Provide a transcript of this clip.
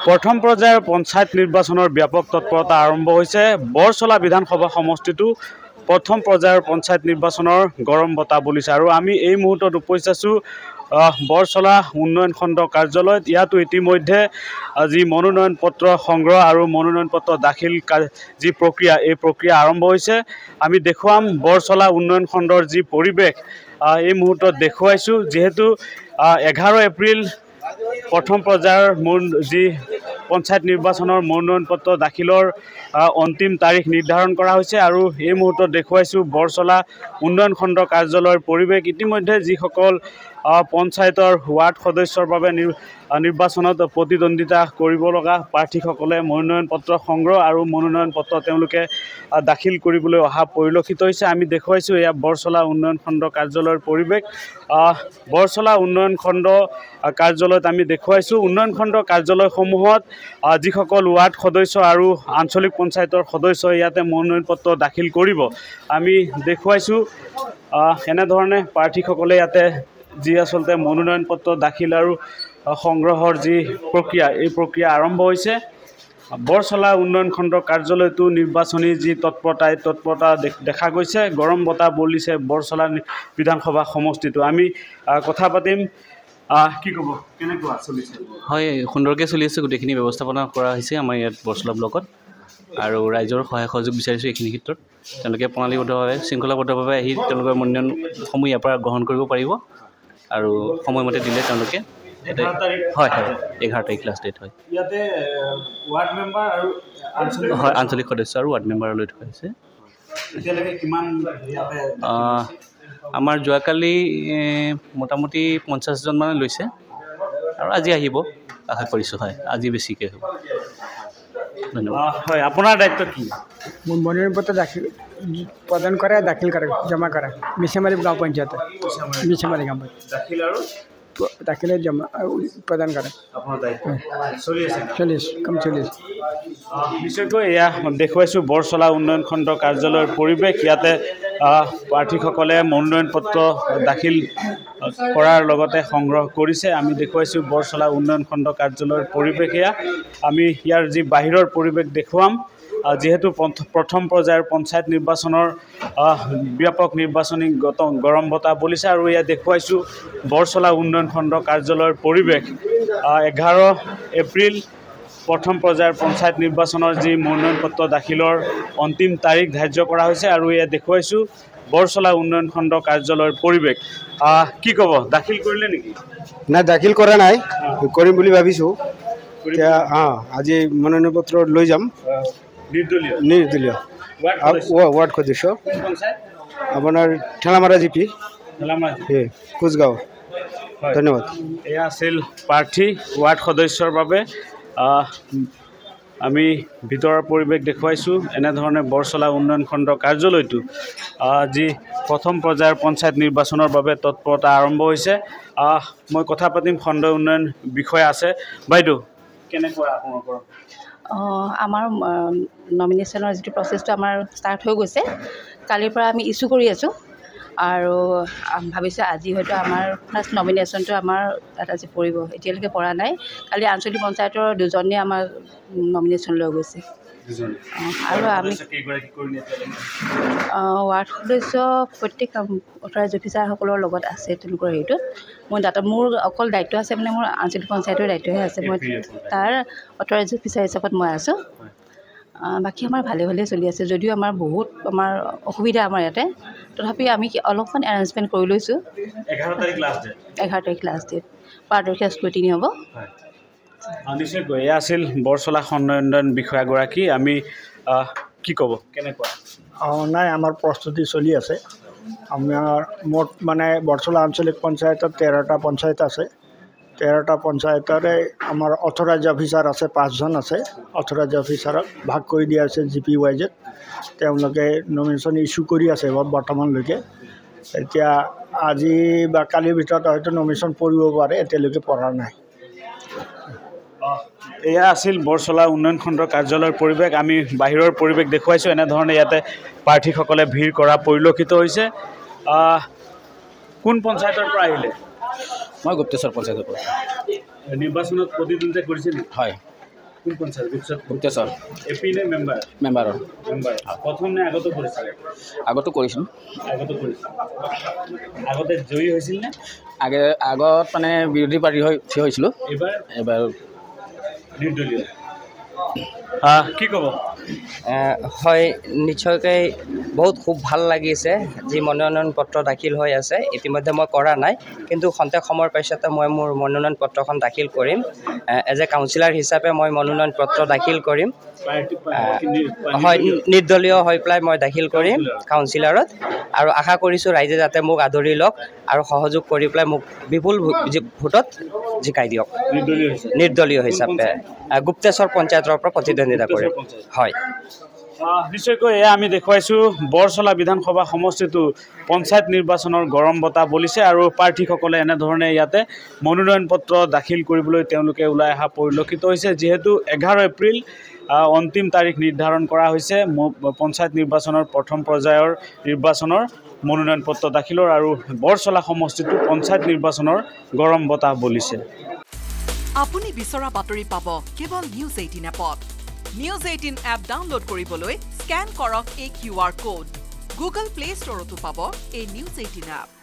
প্ৰথম পৰ্যায়ৰ পঞ্চায়ত নিৰ্বাচনৰ ব্যাপক তৎপৰতা আৰম্ভ হৈছে বৰছলা বিধানসভা সমষ্টিটো প্ৰথম পৰ্যায়ৰ পঞ্চায়ত নিৰ্বাচনৰ গৰম বতাহ বলিছে আৰু আমি এই মুহূৰ্তত উপস্থিত আছোঁ বৰছলা উন্নয়ন খণ্ড কাৰ্যালয়ত ইয়াতো ইতিমধ্যে যি মনোনয়ন পত্ৰ সংগ্ৰহ আৰু মনোনয়ন পত্ৰ দাখিল যি প্ৰক্ৰিয়া এই প্ৰক্ৰিয়া আৰম্ভ হৈছে আমি দেখুৱাম বৰছলা উন্নয়ন খণ্ডৰ যি পৰিৱেশ এই মুহূৰ্তত দেখুৱাইছোঁ যিহেতু 11 এপ্ৰিল প্ৰথম পৰ্যায়ৰ যি পঞ্চায়ত নিৰ্বাচনৰ মনোনয়ন পত্ৰ দাখিলৰ অন্তিম তাৰিখ নিৰ্ধাৰণ কৰা হৈছে আৰু এই মুহূৰ্তত দেখুৱাইছোঁ বৰছলা উন্নয়ন খণ্ড কাৰ্যালয়ৰ পৰিৱেশ ইতিমধ্যে যিসকল পঞ্চায়তৰ ৱাৰ্ড সদস্যৰ বাবে নিৰ্বাচনত প্ৰতিদ্বন্দ্বিতা কৰিব লগা প্ৰাৰ্থীসকলে মনোনয়ন পত্ৰ সংগ্ৰহ আৰু মনোনয়ন পত্ৰ তেওঁলোকে দাখিল কৰিবলৈ অহা পৰিলক্ষিত হৈছে আমি দেখুৱাইছোঁ এয়া বৰছলা উন্নয়ন খণ্ড কাৰ্যালয়ৰ পৰিৱেশ বৰছলা উন্নয়ন খণ্ড কাৰ্যালয়ত আমি দেখুৱাইছোঁ উন্নয়ন খণ্ড কাৰ্যালয়সমূহত যিসকল ৱাৰ্ড সদস্য আৰু আঞ্চলিক পঞ্চায়তৰ সদস্য ইয়াতে মনোনয়ন পত্ৰ দাখিল কৰিব আমি দেখুৱাইছোঁ এনেধৰণে প্ৰাৰ্থীসকলে ইয়াতে যি আচলতে মনোনয়ন পত্ৰ দাখিল আৰু সংগ্ৰহৰ যি প্ৰক্ৰিয়া এই প্ৰক্ৰিয়া আৰম্ভ হৈছে বৰছলা উন্নয়ন খণ্ড কাৰ্যালয়তো নিৰ্বাচনী যি তৎপৰতা দেখা গৈছে গৰম বতাহ বলিছে বৰছলা বিধানসভা সমষ্টিটো আমি কথা পাতিম কি ক'ব কেনেকুৱা চলিছে হয় সুন্দৰকৈ চলি আছে গোটেইখিনি ব্যৱস্থাপনা কৰা হৈছে আমাৰ ইয়াত বৰছলা ব্লকত আৰু ৰাইজৰ সহায় সহযোগ বিচাৰিছোঁ এইখিনি ক্ষেত্ৰত তেওঁলোকে প্ৰণালীবদ্ধভাৱে শৃংখলাবদ্ধভাৱে আহি তেওঁলোকৰ মনোনয়নসমূহ ইয়াৰ পৰা গ্ৰহণ কৰিব পাৰিব আৰু সময়মতে দিলে তেওঁলোকে হয় হয় 11 তাৰিখ লাষ্ট ডেট হয় ইয়াতে ৱাৰ্ড মেম্বাৰ আৰু হয় আঞ্চলিক সদস্য আৰু ৱাৰ্ড মেম্বাৰলৈ থোৱা হৈছে এতিয়ালৈকে কিমান আমাৰ যোৱাকালি মোটামুটি 50জন মানে লৈছে আৰু আজি আহিব আশা কৰিছোঁ হয় আজি বেছিকৈ হ'ব ধন্যবাদ হয় আপোনাৰ দায়িত্ব কি মোৰ মনোনয়ন পত্ৰ প্ৰদান কৰে দাখিল কৰে জমা কৰে মিছামাৰী গাঁও পঞ্চায়ত মিছামাৰী গাঁও দাখিল আৰু দাখিলে জমা প্ৰদান কৰে আপোনাৰ দায়িত্ব চলি আছে চলি আছে নিশ্চয়কৈ এয়া দেখুৱাইছোঁ বৰছলা উন্নয়ন খণ্ড কাৰ্যালয়ৰ পৰিৱেশ ইয়াতে প্ৰাৰ্থীসকলে মনোনয়ন পত্ৰ দাখিল কৰাৰ লগতে সংগ্ৰহ কৰিছে আমি দেখুৱাইছোঁ বৰছলা উন্নয়ন খণ্ড কাৰ্যালয়ৰ পৰিৱেশ এয়া আমি ইয়াৰ যি বাহিৰৰ পৰিৱেশ দেখুৱাম যিহেতু প্ৰথম পৰ্যায়ৰ পঞ্চায়ত নিৰ্বাচনৰ ব্যাপক নিৰ্বাচনী গৰম বতাহ বলিছে আৰু ইয়াত দেখুৱাইছোঁ বৰছলা উন্নয়ন খণ্ড কাৰ্যালয়ৰ পৰিৱেশ 11 এপ্ৰিল প্ৰথম পৰ্যায়ৰ পঞ্চায়ত নিৰ্বাচনৰ যি মনোনয়ন পত্ৰ দাখিলৰ অন্তিম তাৰিখ ধাৰ্য কৰা হৈছে আৰু ইয়াত দেখুৱাইছোঁ বৰছলা উন্নয়ন খণ্ড কাৰ্যালয়ৰ পৰিৱেশ কি ক'ব দাখিল কৰিলে নেকি নাই দাখিল কৰা নাই কৰিম বুলি ভাবিছোঁ এতিয়া আজি মনোনয়ন পত্ৰ লৈ যাম নিৰ্দলীয় ৱাৰ্ড সদস্য আপোনাৰ ঠেলামাৰা জিপি কোচগাঁও ধন্যবাদ এয়া আছিল প্ৰাৰ্থী ৱাৰ্ড সদস্যৰ বাবে আমি ভিতৰৰ পৰিৱেশ দেখুৱাইছোঁ এনেধৰণে বৰছলা উন্নয়ন খণ্ড কাৰ্যালয়টো যি প্ৰথম পৰ্যায়ৰ পঞ্চায়ত নিৰ্বাচনৰ বাবে তৎপৰতা আৰম্ভ হৈছে মই কথা পাতিম খণ্ড উন্নয়ন বিষয়া আছে বাইদেউ কেনেকুৱা আপোনালোকৰ আমাৰ নমিনেশ্যনৰ যিটো প্ৰচেছটো আমাৰ ষ্টাৰ্ট হৈ গৈছে কালিৰ পৰা আমি ইছ্যু কৰি আছোঁ আৰু ভাবিছোঁ আজি হয়তো আমাৰ ফাৰ্ষ্ট নমিনেশ্যনটো আমাৰ তাত আজি পৰিব এতিয়ালৈকে পৰা নাই কালি আঞ্চলিক পঞ্চায়তৰ দুজনে আমাৰ নমিনেশ্যন লৈ গৈছে আৰু আমি ৱাৰ্ড সদস্য প্ৰত্যেক অথৰাইজ অফিচাৰসকলৰ লগত আছে তেওঁলোকৰ হেৰিটোত মোৰ অকল দায়িত্ব আছে মানে মোৰ আঞ্চলিক পঞ্চায়তৰ দায়িত্বহে আছে মই তাৰ অথৰাইজ অফিচাৰ হিচাপত মই আছোঁ বাকী আমাৰ ভালে চলি আছে যদিও আমাৰ বহুত অসুবিধা আমাৰ ইয়াতে তথাপি আমি অলপমান এৰেঞ্জমেণ্ট কৰি লৈছোঁ 11 তাৰিখ লাষ্ট ডেট 12 তাৰিখে স্ক্ৰুটিনি হ'ব নিশ্চয়কৈ এয়া আছিল বৰছলা খণ্ড উন্নয়ন বিষয়াগৰাকী আমি কি ক'ব কেনেকুৱা নাই আমাৰ প্ৰস্তুতি চলি আছে আমাৰ মুঠ মানে বৰছলা আঞ্চলিক পঞ্চায়তত 13টা পঞ্চায়ত আছে 13টা পঞ্চায়তৰে আমাৰ অথৰাইজ অফিচাৰ আছে 5জন আছে অথৰাইজ অফিচাৰক ভাগ কৰি দিয়া আছে জিপি ৱাইজত তেওঁলোকে নমিনেশ্যন ইছ্যু কৰি আছে বৰ্তমানলৈকে এতিয়া আজি বা কালিৰ ভিতৰত হয়তো নমিনেশ্যন পৰিব পাৰে এতিয়ালৈকে পৰা নাই এয়া আছিল বৰছলা উন্নয়ন খণ্ড কাৰ্যালয়ৰ পৰিৱেশ আমি বাহিৰৰ পৰিৱেশ দেখুৱাইছোঁ এনেধৰণে ইয়াতে প্ৰাৰ্থীসকলে ভিৰ কৰা পৰিলক্ষিত হৈছে কোন পঞ্চায়তৰ পৰা আহিলে মই গুপ্তেশ্বৰ পঞ্চায়তৰ পৰা নিৰ্বাচনত প্ৰতিদ্বন্দ্বিতা কৰিছিল হয় কোন পঞ্চায়ত গুপ্তেশ্বৰ এপি নে মেম্বাৰ মেম্বাৰৰ প্ৰথম নে আগতো কৰিছিলে আগতো কৰিছিলোঁ আগতে জয়ী হৈছিল নে আগত মানে বিৰোধী পাৰ্টি হৈ থিয় হৈছিলোঁ এইবাৰ নিৰ্দলীয় কি ক'ব হয় নিশ্চয়কৈ বহুত খুব ভাল লাগিছে যি মনোনয়ন পত্ৰ দাখিল হৈ আছে ইতিমধ্যে মই কৰা নাই কিন্তু খন্তেক সময়ৰ পাছতে মই মোৰ মনোনয়ন পত্ৰখন দাখিল কৰিম এজ এ কাউন্সিলাৰ হিচাপে মই মনোনয়ন পত্ৰ দাখিল কৰিম হয় নিৰ্দলীয় হৈ পেলাই মই দাখিল কৰিম কাউন্সিলাৰত আৰু আশা কৰিছোঁ ৰাইজে যাতে মোক আদৰি লওক আৰু সহযোগ কৰি পেলাই মোক বিপুল ভোটত জিকাই দিয়ক নিৰ্দলীয় হিচাপে গুপ্তেশ্বৰ পঞ্চায়তৰ পৰা প্ৰতিদ্বন্দ্বিতা কৰিম হয় নিশ্চয়কৈ এয়া আমি দেখুৱাইছোঁ বৰছলা বিধানসভা সমষ্টিটো পঞ্চায়ত নিৰ্বাচনৰ গৰম বতাহ বলিছে আৰু প্ৰাৰ্থীসকলে এনেধৰণে ইয়াতে মনোনয়ন পত্ৰ দাখিল কৰিবলৈ তেওঁলোকে ওলাই অহা পৰিলক্ষিত হৈছে যিহেতু 11 এপ্ৰিল অন্তিম তাৰিখ নিৰ্ধাৰণ কৰা হৈছে পঞ্চায়ত নিৰ্বাচনৰ প্ৰথম পৰ্যায়ৰ নিৰ্বাচনৰ মনোনয়ন পত্ৰ দাখিলৰ আৰু বৰছলা সমষ্টিটো পঞ্চায়ত নিৰ্বাচনৰ গৰম বতাহ বলিছে আপুনি বিচৰা বাতৰি পাব কেৱল নিউজ 18 এপত নিউজ 18 এপ ডাউনলোড কৰিবলৈ স্ক্যান কৰক এই QR কোড গুগল প্লে ষ্টৰতো পাব এই নিউজ 18 এপ